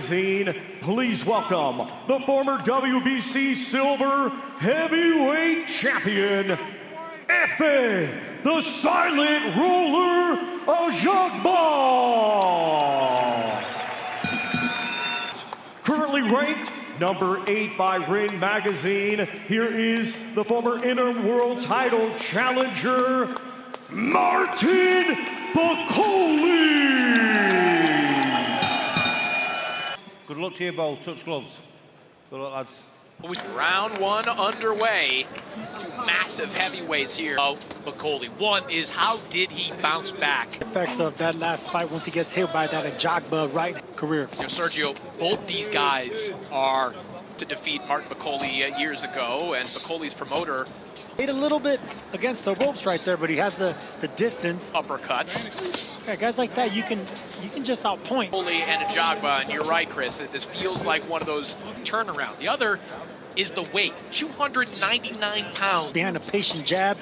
Please welcome the former WBC silver heavyweight champion, Efe, the silent ruler Ajagba. Currently ranked number 8 by Ring Magazine, here is the former interim world title challenger, Martin Bakole. Good luck to you both. Touch gloves. Good luck, lads. Round one underway. Two massive heavyweights here. Oh, Bakole. One is, how did he bounce back? Effects of that last fight once he gets hit by that Ajagba right career. You know, Sergio, both these guys are to defeat Martin Bakole years ago, and Bakole's promoter Made a little bit against the ropes right there, but he has the distance. Uppercuts. Yeah, guys like that, you can just outpoint. Bakole and Ajagba, and you're right, Chris, this feels like one of those turnaround. The other is the weight, 299 pounds. Behind a patient jab,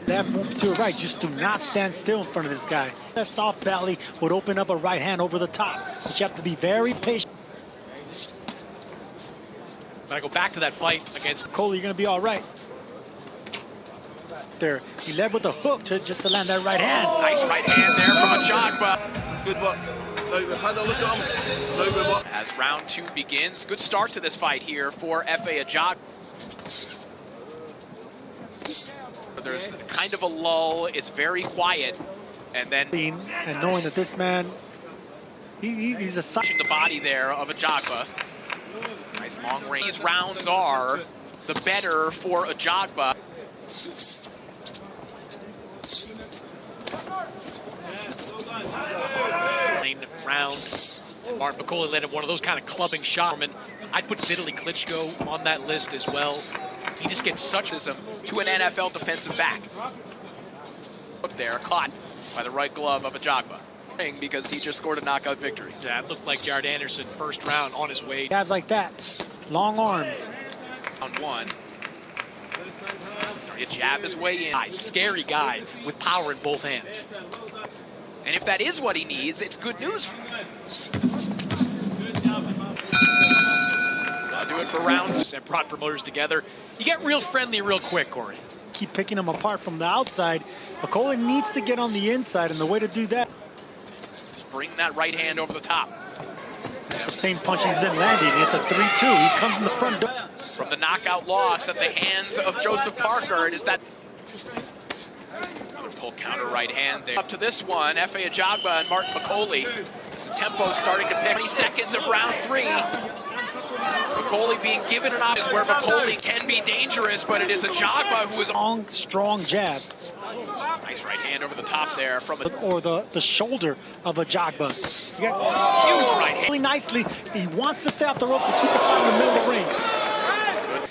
that move to the right, just do not stand still in front of this guy. That soft belly would open up a right hand over the top, but you have to be very patient. Gotta go back to that fight against Bakole, you're gonna be all right. There, he led with a hook just to land that right hand. Nice right hand there from Ajagba. Good luck. As round two begins, good start to this fight here for Efe Ajagba. There's kind of a lull, it's very quiet, and then and knowing that this man, he's a touching the body there of Ajagba. Nice long range. These rounds are the better for Ajagba. Round. Martin Bakole landed one of those kind of clubbing shots. I'd put Vitaly Klitschko on that list as well. He just gets such as to an NFL defensive back. Look there, caught by the right glove of Ajagba. Because he just scored a knockout victory. Yeah, it looked like Jared Anderson first round on his way. Guys like that, long arms. On one. Starting to jab his way in. Scary guy with power in both hands. And if that is what he needs, it's good news. I'll do it for rounds and brought promoters together. You get real friendly real quick, Corey. Keep picking them apart from the outside. Bakole needs to get on the inside, and the way to do that, just bring that right hand over the top. the same punch he's been landing. It's a 3-2. He comes in the front door. From the knockout loss at the hands of Joseph Parker, it is that pull counter right hand there. Up to this one, Efe Ajagba and Martin Bakole. Tempo starting to pick. 20 seconds of round three. Bakole being given an option where Bakole can be dangerous, but it is Ajagba who is long, strong jab. Nice right hand over the top there from or the shoulder of Ajagba. Huge right hand. Really nicely. He wants to stay off the ropes and keep the fight in the middle of the ring.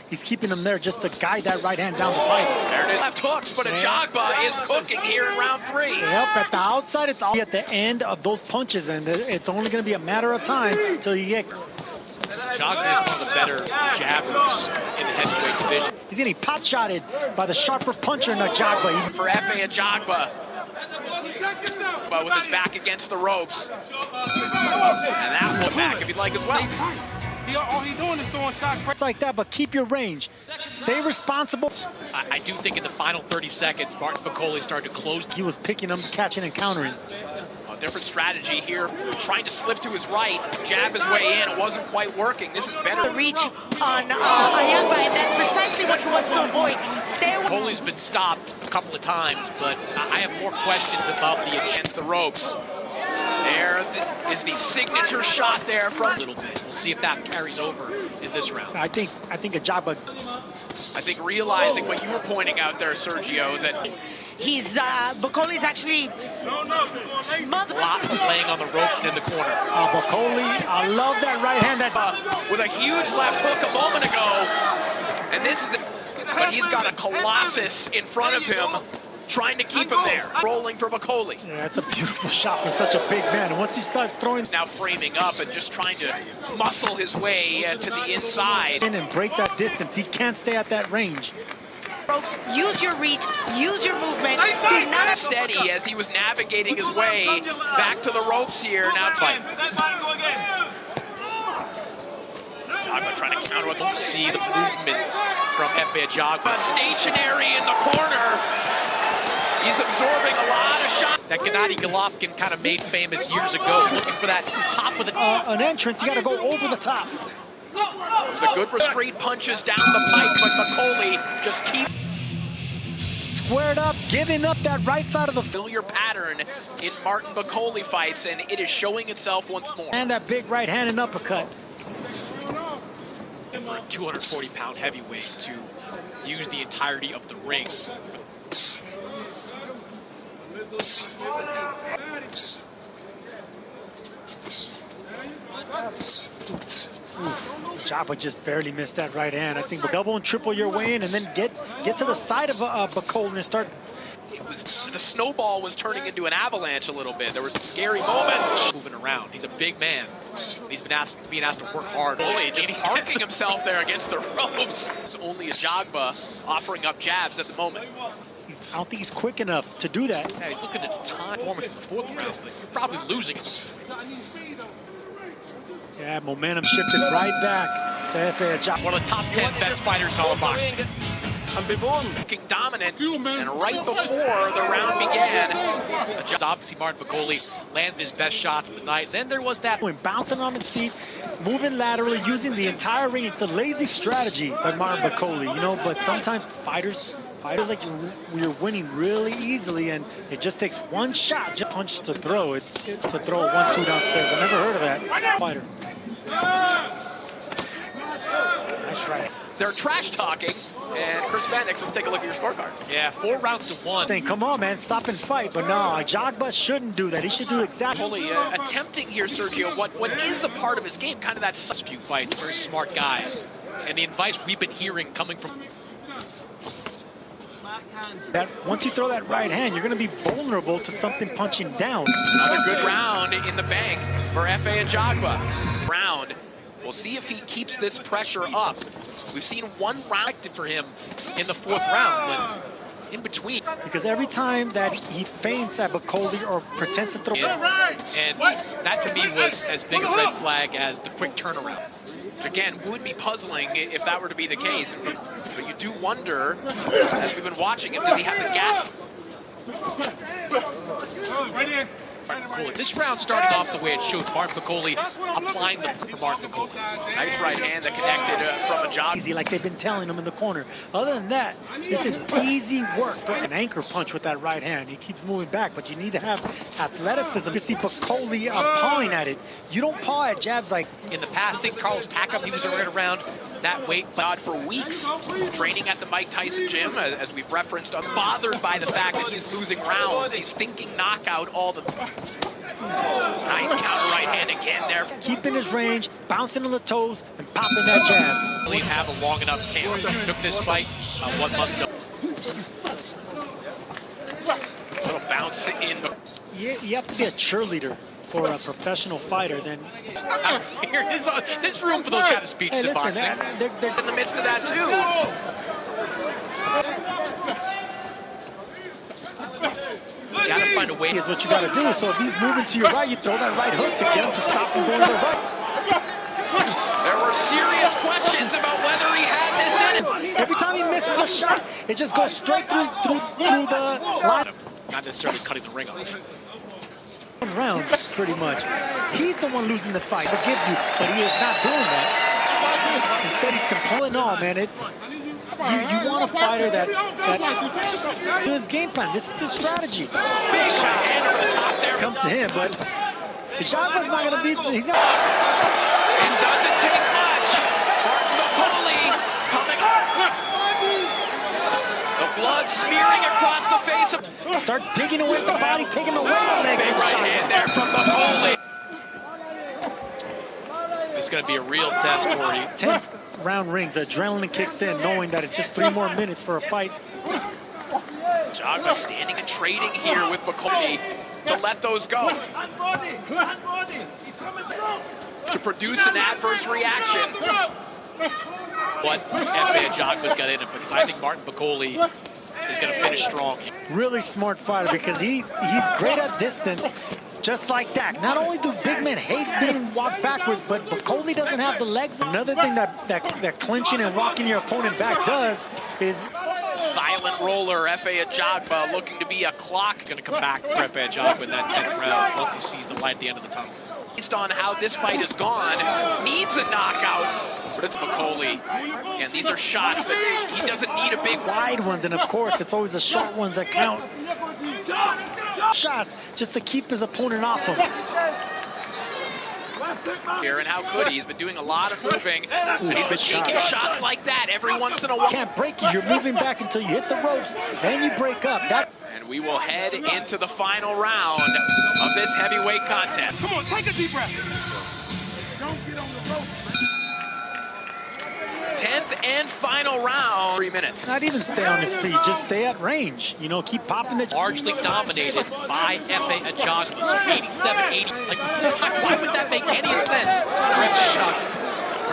He's keeping him there just to guide that right hand down the pipe. There it is. Left hooks, but Ajagba is cooking here in round three. Yep, at the outside, it's all at the end of those punches, and it's only going to be a matter of time until you get. Ajagba is one of the better jabbers in the heavyweight division. He's getting pot-shotted by the sharper puncher in Ajagba. For Efe Ajagba, but with his back against the ropes. And that one back if you'd like as well. All he doing is throwing shots. It's like that, but keep your range. Stay responsible. I do think in the final 30 seconds, Martin Bakole started to close. He was picking them, catching and countering. A different strategy here, trying to slip to his right, jab his way in. It wasn't quite working. This is better. The reach on Ajagba, and that's precisely what he wants to avoid. Bakole's been stopped a couple of times, but I have more questions about the against the ropes. There is the signature shot there from a little bit. We'll see if that carries over in this round. I think Ajagba. I think realizing what you were pointing out there, Sergio, that he's Bakole's actually smothered. A lot of laying on the ropes and in the corner. Bakole, I love that right hand. With a huge left hook a moment ago, and this is. But he's got a Colossus in front of him, trying to keep him there. Rolling for Bakole. Yeah, that's a beautiful shot for such a big man. And once he starts throwing... Now framing up and just trying to muscle his way to the inside. And break that distance. He can't stay at that range. Ropes, use your reach, use your movement. Do not steady as he was navigating his way back to the ropes here. Now fight. Ajagba trying to counter. Don't see the movements from Efe Ajagba. Stationary in the corner. He's absorbing a lot of shots. That Gennady Golovkin kind of made famous years ago, looking for that top of the... An entrance, you got to go over the top. The good straight punches down the pipe, but Bakole just keeps... Squared up, giving up that right side of the... Familiar pattern in Martin Bakole fights, and it is showing itself once more. And that big right hand and uppercut. And for a 240-pound heavyweight to use the entirety of the ring. Ajagba just barely missed that right hand. I think double and triple your way in, and then get to the side of Bakole and start. The snowball was turning into an avalanche a little bit. There was scary moments. Moving around. He's a big man. He's been being asked to work hard. Boli just parking himself there against the ropes. It's only Ajagba offering up jabs at the moment. I don't think he's quick enough to do that. Yeah, he's looking at the time performance in the fourth round, but you're probably losing it. Yeah, momentum shifted right back to Efe Ajagba. One of the top 10 best fighters in all of boxing. Looking dominant, and right before the round began, obviously Martin Bakole landed his best shots of the night. Then there was that bouncing on his feet, moving laterally, using the entire ring. It's a lazy strategy by Martin Bakole, you know. But sometimes fighters like you're winning really easily, and it just takes one shot, just punch to throw it, to throw a 1-2 downstairs. I never heard of that fighter. Nice right. They're trash talking, and Chris Mannix, let's take a look at your scorecard. Yeah, 4 rounds to 1. Saying, come on, man, stop and fight. But no, Ajagba shouldn't do that. He should do exactly. Bakole attempting here, Sergio, what is a part of his game, kind of that few fights, very smart guy. And the advice we've been hearing coming from... That once you throw that right hand, you're going to be vulnerable to something punching down. Another good round in the bank for Efe Ajagba. Round. We'll see if he keeps this pressure up. We've seen one round for him in the fourth round, but in between. Because every time that he feints at Bakole or pretends to throw... And that to me was as big a red flag as the quick turnaround. Which again, would be puzzling if that were to be the case. But you do wonder, as we've been watching him, does he have the gas? This round started off the way it should. Martin Bakole applying the for Martin Bakole. Nice right hand that connected from Ajagba. Easy, like they've been telling him in the corner. Other than that, this is easy work for an anchor punch with that right hand. He keeps moving back, but you need to have athleticism. You see Bakole pawing at it. You don't paw at jabs like... In the past, I think Carlos Takam, he was right around that weight for weeks, training at the Mike Tyson gym, as we've referenced, bothered by the fact that he's losing rounds. He's thinking knockout all the... Nice counter right hand again there. Keeping his range, bouncing on the toes, and popping that jab. Really have a long enough camp. Took this fight 1 month ago. Little bounce in. You have to be a cheerleader for a professional fighter. Then there's room for those kind of speeches in boxing. They're in the midst of that too. You gotta find a way. Is what you gotta do. So if he's moving to your right, you throw that right hook to get him to stop from going to the right. There were serious questions about whether he had this in him. Every time he misses a shot, it just goes straight through the line. Not necessarily cutting the ring off. Rounds, pretty much. He's the one losing the fight. Forgives you, but he is not doing that. Instead, he's compelling all, man. You want a fighter that his game plan. This is his strategy. Big shot hand over the top there. Come to him, but Ajagba's not going to beat him. It doesn't take much. Martin Bakole coming up. The blood smearing across the face of... Start digging away the body, taking away the leg. Big right hand there from Bakole. This is going to be a real test for you. 10 round rings, the adrenaline kicks in, knowing that it's just 3 more minutes for a fight. Ajagba standing and trading here with Bakole to let those go. To produce an adverse reaction. What Efe Ajagba's got in him, because I think Martin Bakole is going to finish strong. Really smart fighter, because he's great at distance. Just like that. Not only do big men hate being walked backwards, but Bakole doesn't have the legs. Another thing that clinching and rocking your opponent back does is... Silent roller, Efe Ajagba looking to be a clock. He's going to come back for Efe Ajagba in that 10th round once he sees the light at the end of the tunnel. Based on how this fight has gone, needs a knockout, but it's Bakole. And these are shots that he doesn't need a big wide ones, and of course, it's always the short ones that count. Shots just to keep his opponent off him. Here, and how could he? He's been doing a lot of moving, and he's been taking shots like that every once in a while. Can't break you. You're moving back until you hit the ropes, then you break up. And we will head into the final round of this heavyweight contest. Come on, take a deep breath. Don't get on the ropes, man. 10th and final round. 3 minutes. Not even stay on his feet, just stay at range. You know, keep popping it. Largely dominated by Efe Ajagba. So 87-80. Like, why would that make any sense? Great shot.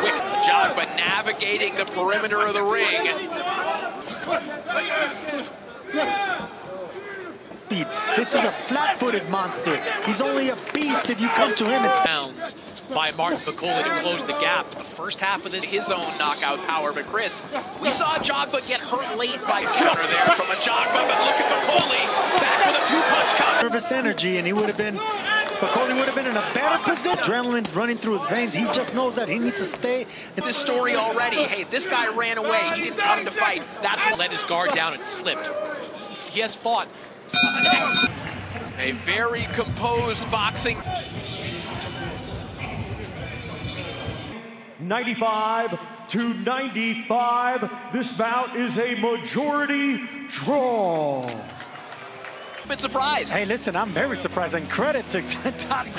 Quick Ajagba navigating the perimeter of the ring. This is a flat-footed monster. He's only a beast if you come to him. Pounds by Martin Bakole to close the gap. The first half of this, his own knockout power. But Chris, we saw Ajagba get hurt late by counter there from Ajagba. But look at Bakole back with a 2-punch counter. Nervous energy, and Bakole would have been in a better position. Adrenaline's running through his veins. He just knows that he needs to stay. This story already. Hey, this guy ran away. He didn't come to fight. That's what let his guard down and slipped. He has fought. A very composed boxing. 95-95. This bout is a majority draw. Bit surprised. Hey, listen, I'm very surprised, and credit to Todd.